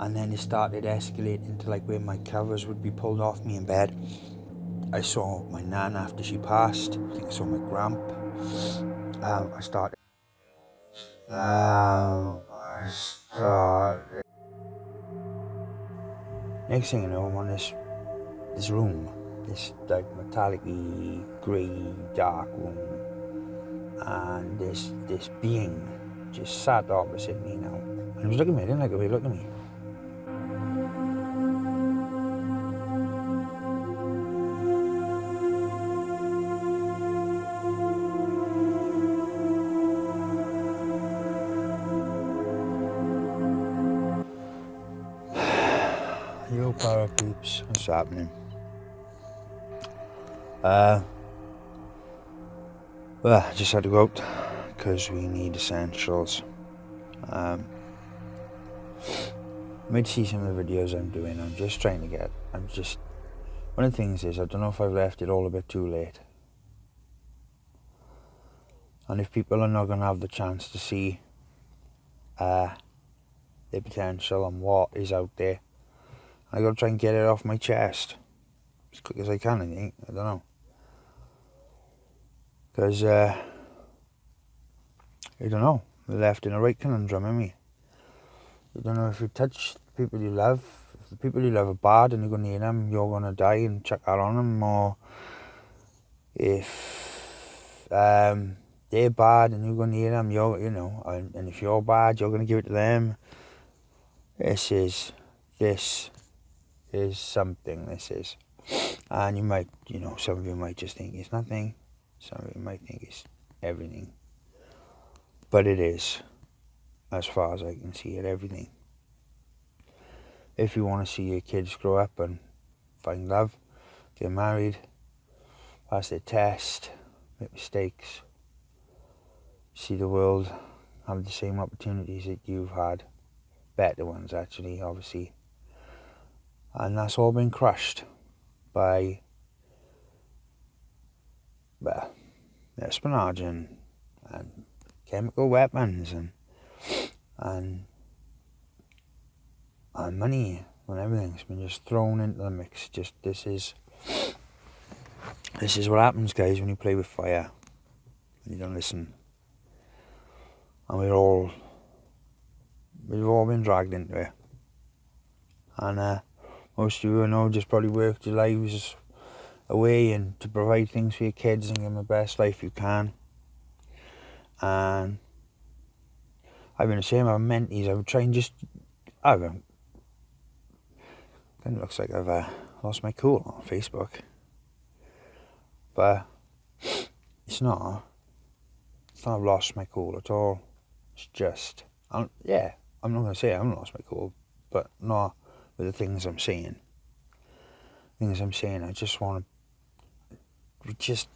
And then it started escalating to like where my covers would be pulled off me in bed. I saw my nan after she passed. I think I saw my grandp. I started. Next thing you know, I'm on this room, this like metallic-y, grey, dark room, and this being just sat opposite me now, and he was looking at me. I didn't like the way he looked at me. Yo, para peeps, what's happening? Well, I just had to go out because we need essentials. You might see some of the videos I'm doing. One of the things is, I don't know if I've left it all a bit too late. And if people are not going to have the chance to see the potential and what is out there, I got to try and get it off my chest as quick as I can, I think. I don't know. Because, I don't know, the left and the right conundrum, I mean. You don't know if you touch the people you love. If the people you love are bad and you're going to hate them, you're going to die and chuck that on them. Or if they're bad and you're going to hate them, and if you're bad, you're going to give it to them. This is something, this is. And you might, some of you might just think it's nothing. Some of you might think it's everything. But it is, as far as I can see it, everything. If you want to see your kids grow up and find love, get married, pass their test, make mistakes, see the world, have the same opportunities that you've had, better ones actually, obviously, and that's all been crushed by espionage and chemical weapons and money and everything's been just thrown into the mix. Just this is what happens, guys, when you play with fire and you don't listen. And we've all been dragged into it. And most of you, I know, just probably worked your lives away and to provide things for your kids and give them the best life you can. And I've been the same. I'm mentees. I would try and just, kind of looks like I've lost my cool on Facebook, but it's not. It's not I've lost my cool at all. It's just, I'm not going to say I haven't lost my cool, but not with the things I'm saying. I just want to,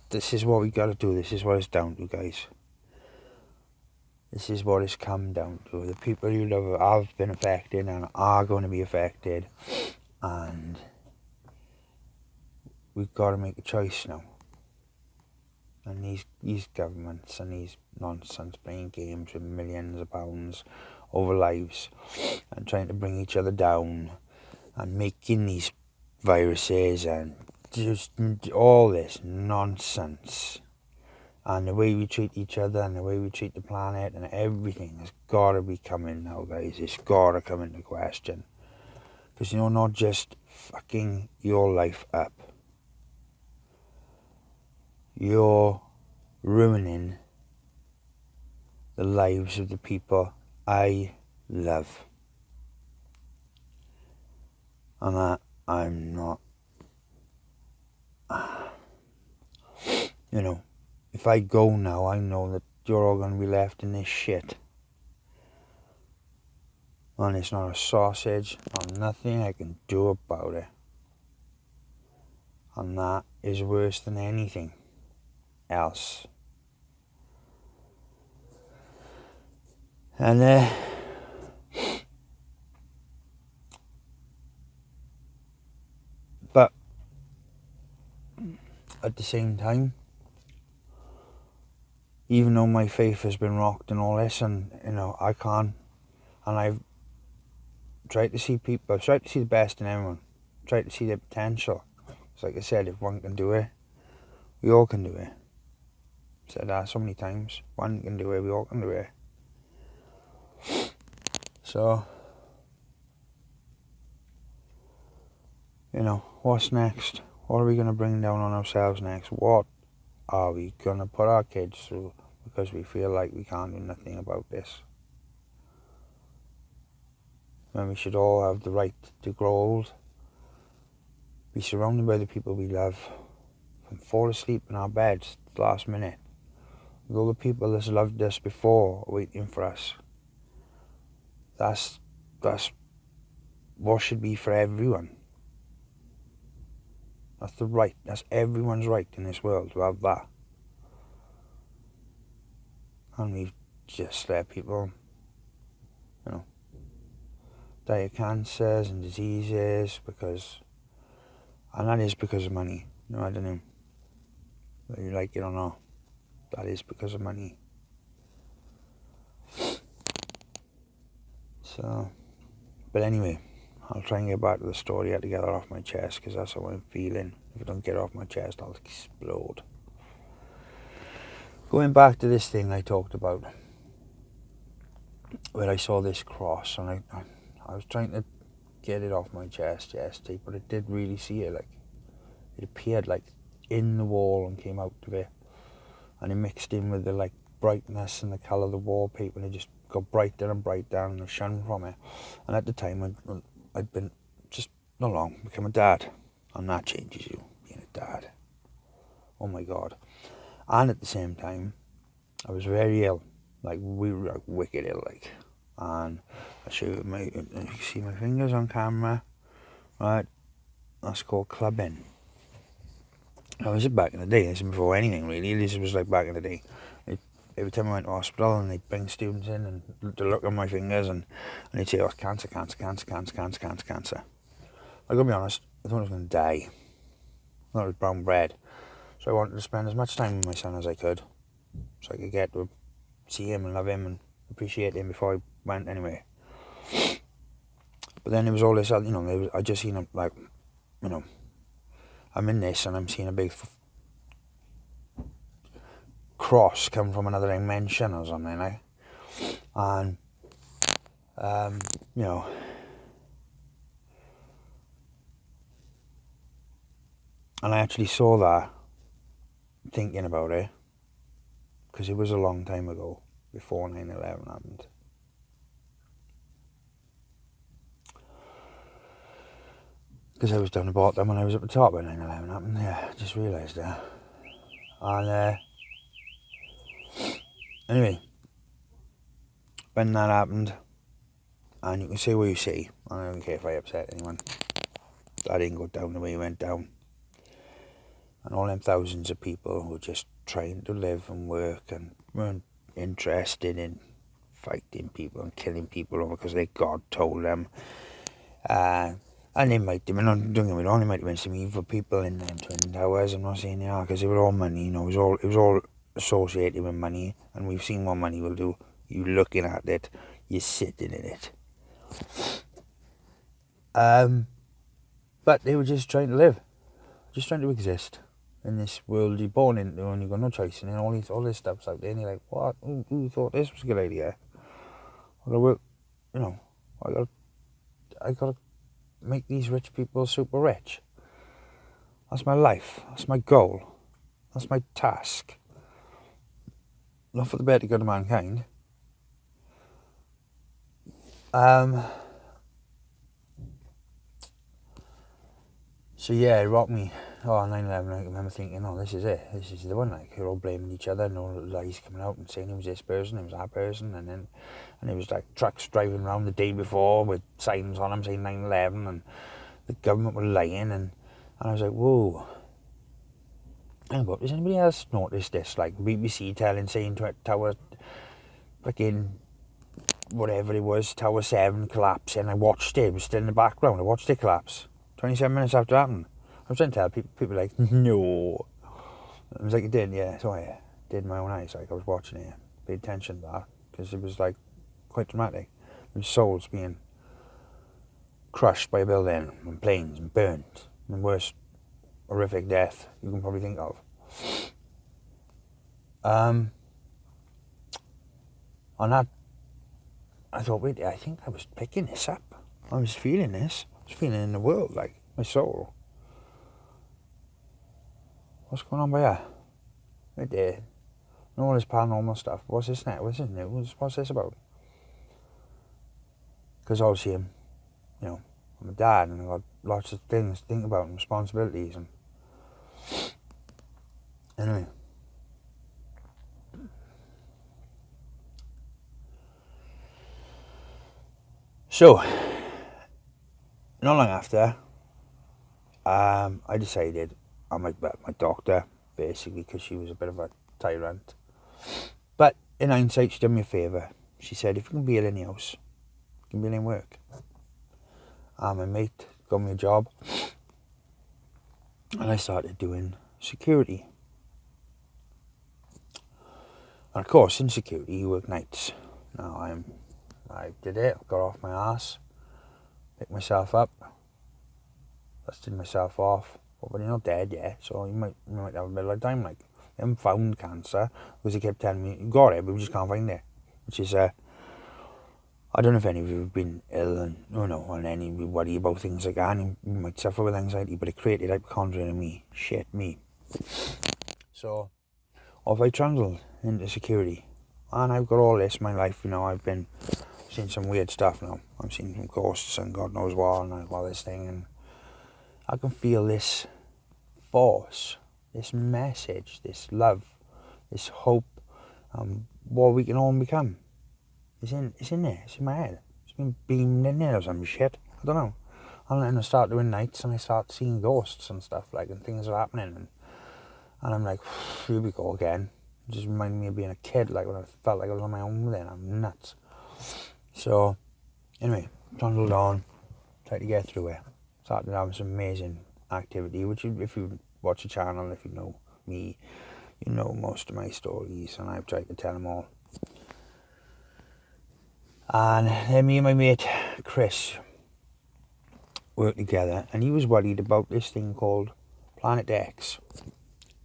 this is what we got to do. This is what it's down to, guys. This is what it's come down to. The people you love have been affected and are going to be affected. And we've got to make a choice now. And these governments and these nonsense playing games with millions of pounds over lives and trying to bring each other down and making these viruses and just all this nonsense. And the way we treat each other and the way we treat the planet and everything has got to be coming now, guys. It's got to come into question. Because, not just fucking your life up. You're ruining the lives of the people I love. And that I'm not... if I go now, I know that you're all going to be left in this shit. And it's not a sausage, or nothing I can do about it. And that is worse than anything else. And but at the same time, even though my faith has been rocked and all this, and I can't, and try to see people, try to see the best in everyone, try to see their potential. It's like I said, if one can do it, we all can do it. I've said that so many times. One can do it, we all can do it. So, you know, what's next? What are we going to bring down on ourselves next? What are we going to put our kids through because we feel like we can't do nothing about this? When we should all have the right to grow old, be surrounded by the people we love, and fall asleep in our beds the last minute, with all the people that's loved us before waiting for us. That's what should be for everyone. That's everyone's right in this world to have that. And we've just let people, you know, die of cancers and diseases and that is because of money. You know, I don't know whether you like it or not. That is because of money. So, but anyway, I'll try and get back to the story. I had to get it off my chest because that's how I'm feeling. If I don't get it off my chest, I'll explode. Going back to this thing I talked about, where I saw this cross, and I was trying to get it off my chest yesterday, but I did really see it. Like, it appeared like in the wall and came out of it, and it mixed in with the like brightness and the colour of the wallpaper, and it just got brighter and brighter, and I shone from it. And at the time, I'd been just not long become a dad, and that changes you, being a dad. Oh my God! And at the same time, I was very ill, like we were like wicked ill, like. And I show you you can see my fingers on camera, right? That's called clubbing. Now, this is back in the day. This is before anything really. This was like back in the day. Every time I went to hospital, and they'd bring students in and to look at my fingers, and they'd say, "Oh, cancer, cancer, cancer, cancer, cancer, cancer, cancer." I gotta be honest, I thought I was gonna die. I thought it was brown bread. So I wanted to spend as much time with my son as I could, so I could get to see him and love him and appreciate him before I went anyway. But then there was all this, you know, I just seen him, like, you know, I'm in this and I'm seeing a big cross come from another dimension or something, like, and you know, and I actually saw that, thinking about it, because it was a long time ago, before 9/11 happened. Because I was down the bottom when I was at the top when 9/11 happened. Yeah, I just realised that. And anyway, when that happened, and you can say what you say, I don't care if I upset anyone, that didn't go down the way it went down. And all them thousands of people who were just trying to live and work and weren't interested in fighting people and killing people because their God told them. And they might have been, don't get me wrong, they might have been some evil people in them Twin Towers. I'm not saying they are, because they were all money, you know, it was all associated with money, and we've seen what money will do. You're looking at it, you're sitting in it. But they were just trying to live, just trying to exist in this world you're born into, and you've got no choice, and all this stuff's out there, and you're like, what? Who thought this was a good idea? I gotta work, you know, I gotta make these rich people super rich. That's my life. That's my goal. That's my task. Not for the better good of mankind. So yeah, it rocked me. Oh, 9/11, I remember thinking, oh, this is it. This is the one. Like, they're all blaming each other, and all the lies coming out and saying it was this person, it was that person, and it was like trucks driving around the day before with signs on them saying 9/11, and the government were lying, and I was like, whoa. Hang on, does anybody else notice this? Like, BBC saying Tower, fucking, whatever it was, Tower 7 collapsing. I watched it. It was still in the background. I watched it collapse. 27 minutes after it happened. I was trying to tell people like, no. I was like, it did, yeah. So I did in my own eyes. Like, I was watching it. Paid attention to that. Because it was, like, quite dramatic. There was souls being crushed by a building and planes and burnt. The worst horrific death you can probably think of. On that, I thought, wait, I think I was picking this up. I was feeling this. I was feeling it in the world, like my soul. What's going on by here? Right there. All this paranormal stuff. What's this now? What's this about? Because obviously I'm a dad and I've got lots of things to think about and responsibilities and anyway. So, not long after, I decided, my doctor, basically, because she was a bit of a tyrant. But in hindsight, she done me a favour. She said, if you can be in the house, you can be in work. My mate got me a job, and I started doing security. And of course, in security, you work nights. Now, I did it, got off my ass, picked myself up, dusted myself off. But you're not dead yet, so you might have a bit of time. Like, I haven't found cancer because they kept telling me you got it, but we just can't find it. Which is I don't know if any of you have been ill and any worry about things like that. And you might suffer with anxiety, but it created hypochondria in me. Shit, me. So off I trundled into security, and I've got all this in my life. I've been seeing some weird stuff now. I'm seeing some ghosts and God knows what, and I've got this thing, and I can feel this force, this message, this love, this hope, what we can all become. It's in there, it's in my head. It's been beamed in there or some shit. I don't know. And then I start doing nights and I start seeing ghosts and stuff, and things are happening. And I'm like, here we go again. It just reminded me of being a kid, when I felt like I was on my own then. I'm nuts. So, anyway, trundled on, tried to get through it. Started having some amazing activity, which if you watch the channel, if you know me, you know most of my stories, and I've tried to tell them all. And then me and my mate Chris worked together, and he was worried about this thing called Planet X,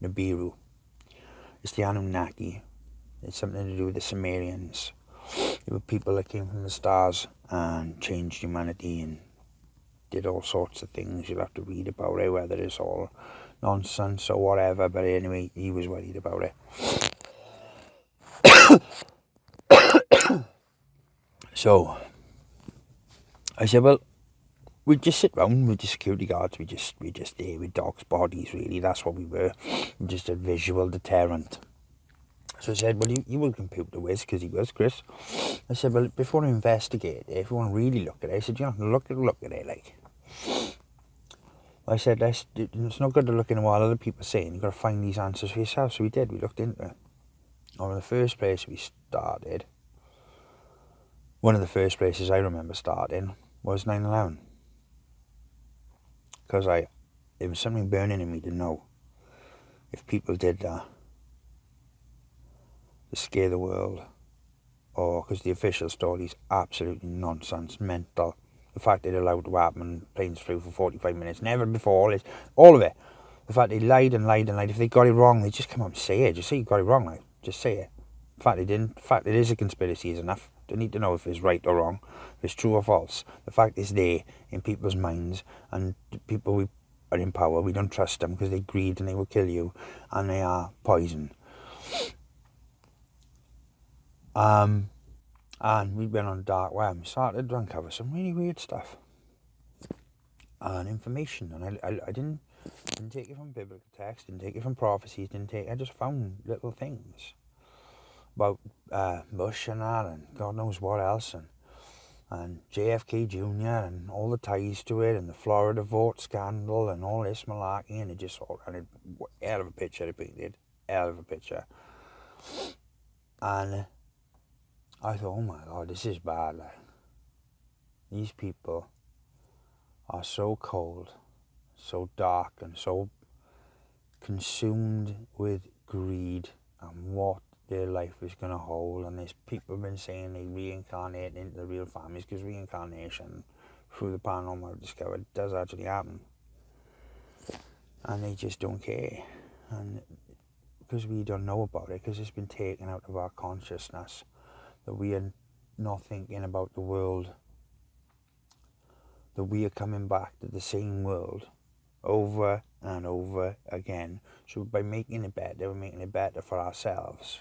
Nibiru. It's the Anunnaki. It's something to do with the Sumerians. There were people that came from the stars and changed humanity and did all sorts of things. You'll have to read about it, whether it's all nonsense or whatever, but anyway, he was worried about it. So I said, well, we just sit round with the security guards, we just there with dogs' bodies, really. That's what we were. Just a visual deterrent. So I said, well, you will computer whiz, because he was, Chris. I said, well, before I investigate it, if you want to really look at it, I said, look at it, I said, it's not good to look into what other people are saying. You've got to find these answers for yourself. So we did. We looked into it. And the first place we started, one of the first places I remember starting, was 9/11. Because it was something burning in me to know if people did that to scare the world, or because the official story is absolutely nonsense, mental. The fact they'd allowed to happen and planes flew for 45 minutes, never before, all of it. The fact they lied and lied and lied. If they got it wrong, they just come out and say it. Just say you got it wrong, just say it. The fact they didn't, the fact it is a conspiracy is enough. Don't need to know if it's right or wrong, if it's true or false. The fact it's there in people's minds, and the people we are in power, we don't trust them because they greed and they will kill you, and they are poison. And we went on the dark web and started to uncover some really weird stuff and information. And I didn't take it from biblical text, didn't take it from prophecies, I just found little things about Bush and that, and God knows what else, and JFK Jr. and all the ties to it, and the Florida vote scandal and all this malarkey, and it just all, and hell of a picture it painted, hell of a picture. And I thought, oh my God, this is bad. These people are so cold, so dark, and so consumed with greed and what their life is going to hold. And there's people have been saying they reincarnate into the real families, because reincarnation through the paranormal I've discovered does actually happen. And they just don't care. And because we don't know about it, because it's been taken out of our consciousness, that we are not thinking about the world, that we are coming back to the same world over and over again. So by making it better, we're making it better for ourselves.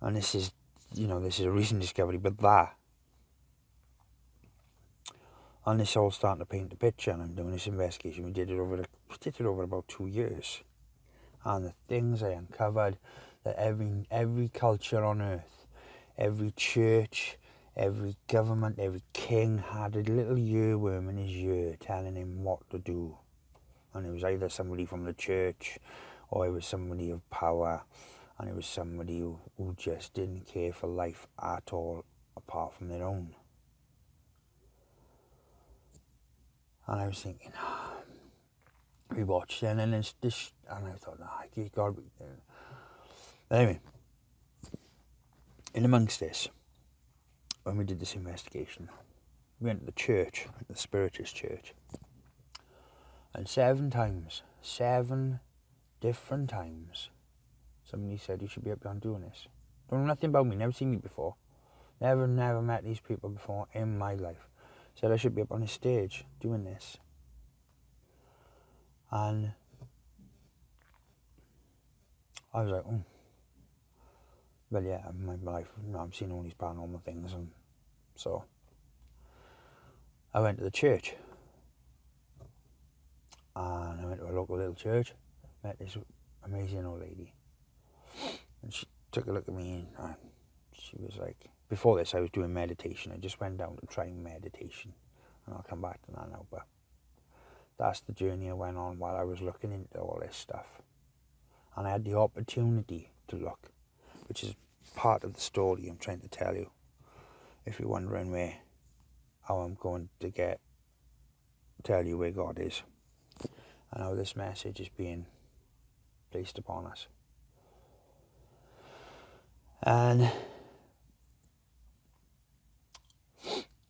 And this is a recent discovery, but that. And this all starting to paint the picture, and I'm doing this investigation. We did it over about 2 years. And the things I uncovered, that every culture on earth, every church, every government, every king had a little earworm in his ear telling him what to do. And it was either somebody from the church, or it was somebody of power, and it was somebody who just didn't care for life at all, apart from their own. And I was thinking, we watched it, and then there's this, and I thought, you gotta be. Anyway, in amongst this, when we did this investigation, we went to the church, the Spiritist church, and 7 different times, somebody said, you should be up here doing this. Don't know nothing about me, never seen me before, never met these people before in my life. Said I should be up on a stage doing this. And I was like, well, yeah, in my life, I've seen all these paranormal things, and so I went to the church, and I went to a local little church, met this amazing old lady, and she took a look at me, and she was like, before this I was doing meditation. I just went down to try meditation, and I'll come back to that now, but that's the journey I went on while I was looking into all this stuff. And I had the opportunity to look, which is part of the story I'm trying to tell you, if you're wondering how I'm going to tell you where God is, and how this message is being placed upon us. And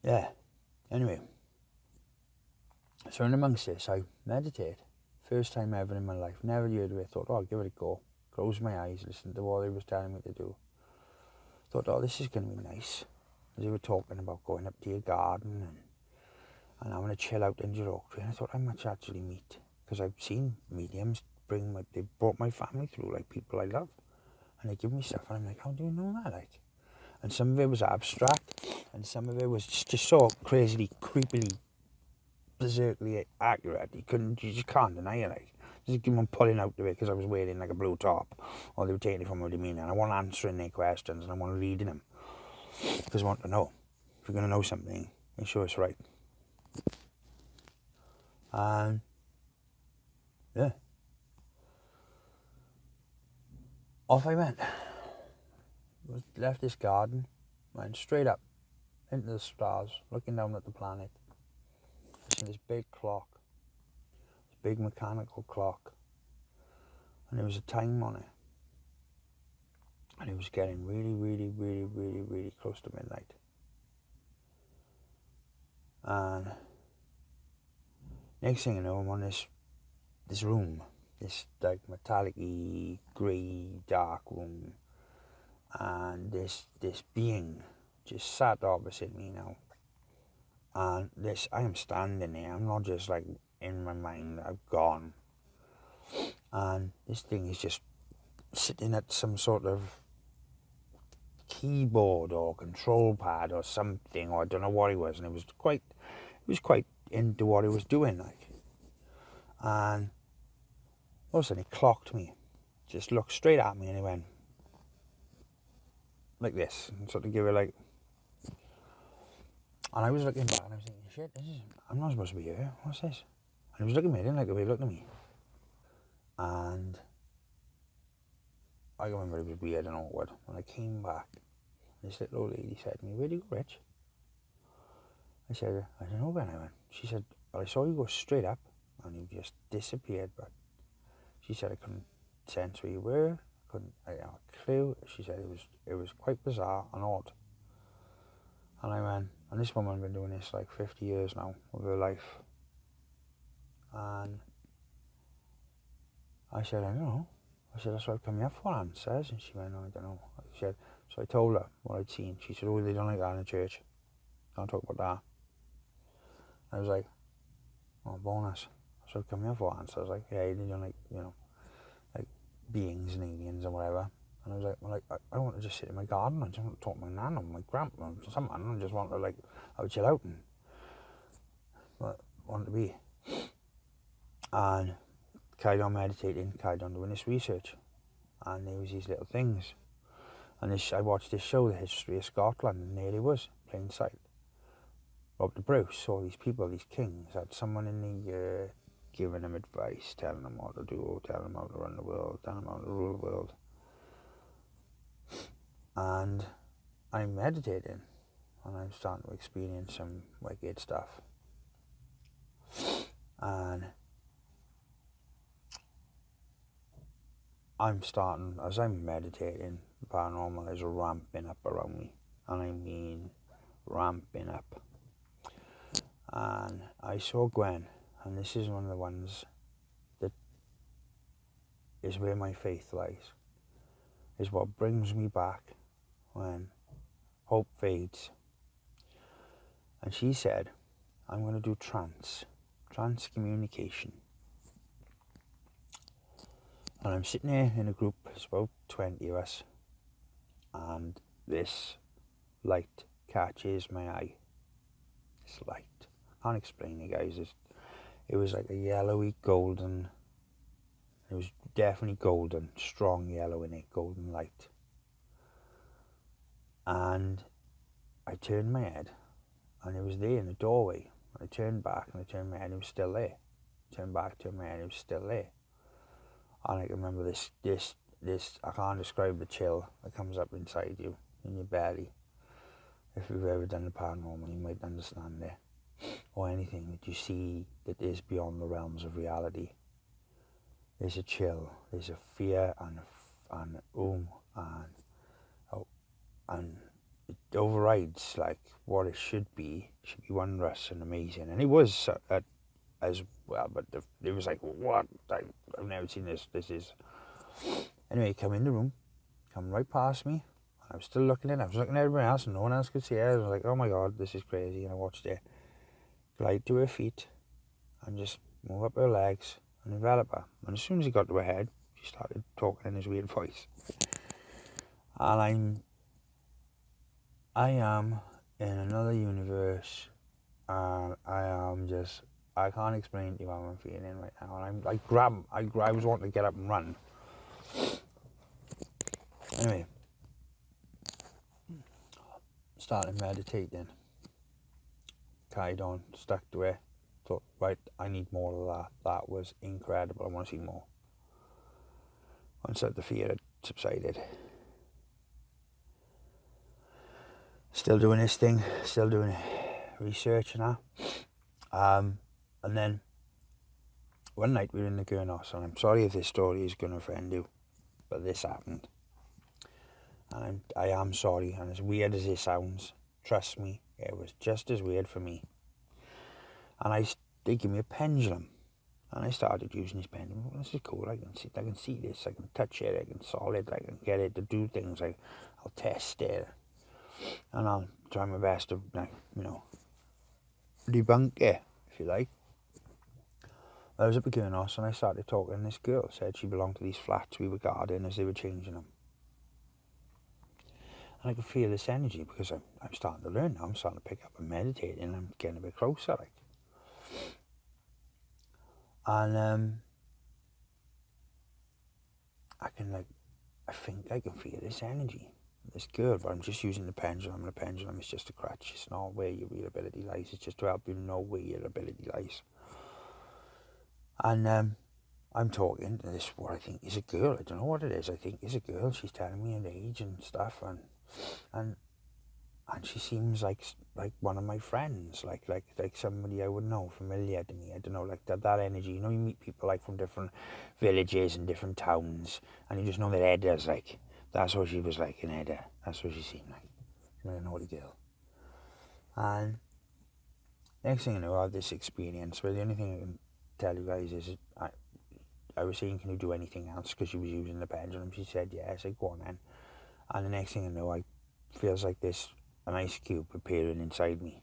yeah, anyway, so in amongst this, I meditate. First time ever in my life, never heard of it. Thought, I'll give it a go. Closed my eyes, listened to what they was telling me to do. Thought, this is going to be nice. They were talking about going up to your garden and having a chill out under your oak tree. And I thought, I might actually meet, because I've seen mediums they brought my family through, like people I love. And they give me stuff, and I'm like, how do you know that? Like, and some of it was abstract, and some of it was just so crazily, creepily, berserkly accurate. You just can't deny it. Like, just keep on pulling out of it because I was wearing like a blue top, or they were taking it from what they mean. And I want answering their questions, and I want reading them, because I want to know. If you're going to know something, make sure it's right. And yeah, off I went. Left this garden, went straight up into the stars, looking down at the planet. I seen this big clock, this big mechanical clock, and there was a time on it, and it was getting really, really, really, really, really close to midnight. And next thing you know, I'm on this room, this like metallic-y, grey, dark room, and this being just sat opposite me now. And I am standing there, I'm not just like in my mind, I've gone. And this thing is just sitting at some sort of keyboard or control pad or something, or I don't know what it was, and it was quite into what it was doing, like. And all of a sudden it clocked me, just looked straight at me, and it went like this, and sort of give it like. And I was looking back, and I was thinking, shit, I'm not supposed to be here. What's this? And he was looking at me. I didn't like the way he looked at me. And I remember it was weird and awkward. When I came back, this little old lady said to me, where do you go, Rich? I said, I don't know when I went. She said, well, I saw you go straight up, and you just disappeared. But she said, I couldn't sense where you were. I had a clue. She said it was quite bizarre and odd. And I went, And this woman been doing this like 50 years now of her life. And I said, I don't know. I said, that's what I've come here for, answers. And she went, no, I don't know. I said, so I told her what I'd seen. She said, oh, they don't like that in the church. Don't talk about that. I was like, oh, bonus. That's what I've come here for, answers. I was like, yeah, they don't like, like beings and aliens or whatever. And I was like, well, I don't want to just sit in my garden. I just want to talk to my nan or my grandpa or someone. I just want to, like, I would chill out and want to be. And carried on meditating, carried on doing this research. And there was these little things. And I watched this show, The History of Scotland, and there it was, plain sight. Robert Bruce, all these people, these kings, had someone in the giving them advice, telling them what to do, telling them how to run the world, telling them how to rule the world. And I'm meditating, and I'm starting to experience some wicked stuff. And I'm starting, as I'm meditating, the paranormal is ramping up around me. And I mean ramping up. And I saw Gwen, and this is one of the ones that is where my faith lies. Is what brings me back when hope fades. And she said, I'm going to do trance communication. And I'm sitting there in a group, it's about 20 of us, and this light catches my eye. This light. I can't explain it, guys. It was like a yellowy golden. It was definitely golden, strong yellow in it, golden light. And I turned my head, and it was there in the doorway. I turned back, and I turned my head, and it was still there. Turned back, turned my head, it was still there. And I can remember this, I can't describe the chill that comes up inside you, in your belly. If you've ever done the paranormal, you might understand it. Or anything that you see that is beyond the realms of reality. There's a chill, there's a fear and it overrides like what it should be wondrous and amazing. And it was as well, but it was like, what? I've never seen this. This is... Anyway, come in the room, come right past me. I was still looking at it. I was looking at everyone else and no one else could see it. I was like, oh my God, this is crazy. And I watched it glide to her feet and just move up her legs and envelop her. And as soon as he got to her head, she started talking in his weird voice. And I am in another universe, and I can't explain to you how I'm feeling right now. And I was wanting to get up and run. Anyway, started meditating. Carried on, stuck to it. Thought, right, I need more of that. That was incredible. I want to see more. Once the fear had subsided. Still doing this thing, still doing research and that. And then one night we were in the Gurnos, and I'm sorry if this story is going to offend you, but this happened. And I am sorry, and as weird as it sounds, trust me, it was just as weird for me. And they give me a pendulum, and I started using this pendulum. Well, this is cool. I can see this. I can touch it. I can solve it. I can get it to do things. I'll test it, and I'll try my best to, debunk it, if you like. I was up at Gurnos, and I started talking. And this girl said she belonged to these flats we were guarding as they were changing them. And I could feel this energy because I'm starting to learn now. I'm starting to pick up and meditate, and I'm getting a bit closer, like. And I think I can feel this energy, this girl, but I'm just using the pendulum, and the pendulum is just a crutch. It's not where your real ability lies. It's just to help you know where your ability lies. And I'm talking to this, what I think is a girl. I don't know what it is. I think it's a girl. She's telling me her age and stuff, and she seems like one of my friends, like somebody I would know, familiar to me. I don't know, like that energy. You meet people like from different villages and different towns, and you just know that Edda's like. That's what she was like in Edda. That's what she seemed like. She's a naughty girl. And next thing I know, I had this experience where the only thing I can tell you guys is I was saying, can you do anything else? Because she was using the pendulum. She said, yeah. I said, go on then. And the next thing I know, I feels like an ice cube appearing inside me.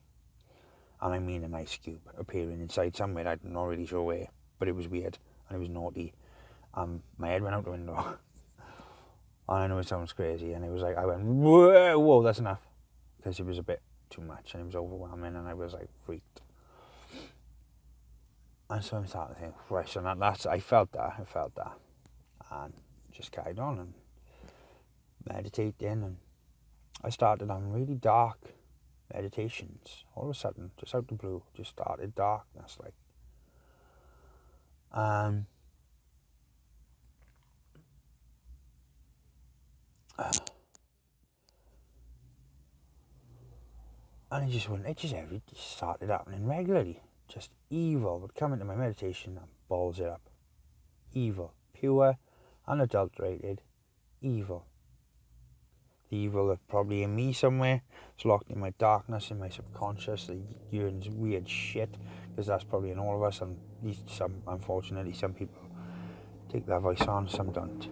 And I mean an ice cube appearing inside somewhere. I'm not really sure where, but it was weird and it was naughty. My head went out the window. And I know it sounds crazy. And it was like, I went, whoa, that's enough. Because it was a bit too much and it was overwhelming and I was like freaked. And so I started to think, right, so I felt that. And just carried on and meditating. And I started on really dark meditations. All of a sudden, just out the blue, just started darkness, like. And it just started happening regularly. Just evil would come into my meditation and balls it up. Evil, pure, unadulterated, evil. The evil that's probably in me somewhere. It's locked in my darkness, in my subconscious. The yearns weird shit, because that's probably in all of us. And unfortunately, some people take that voice on, some don't.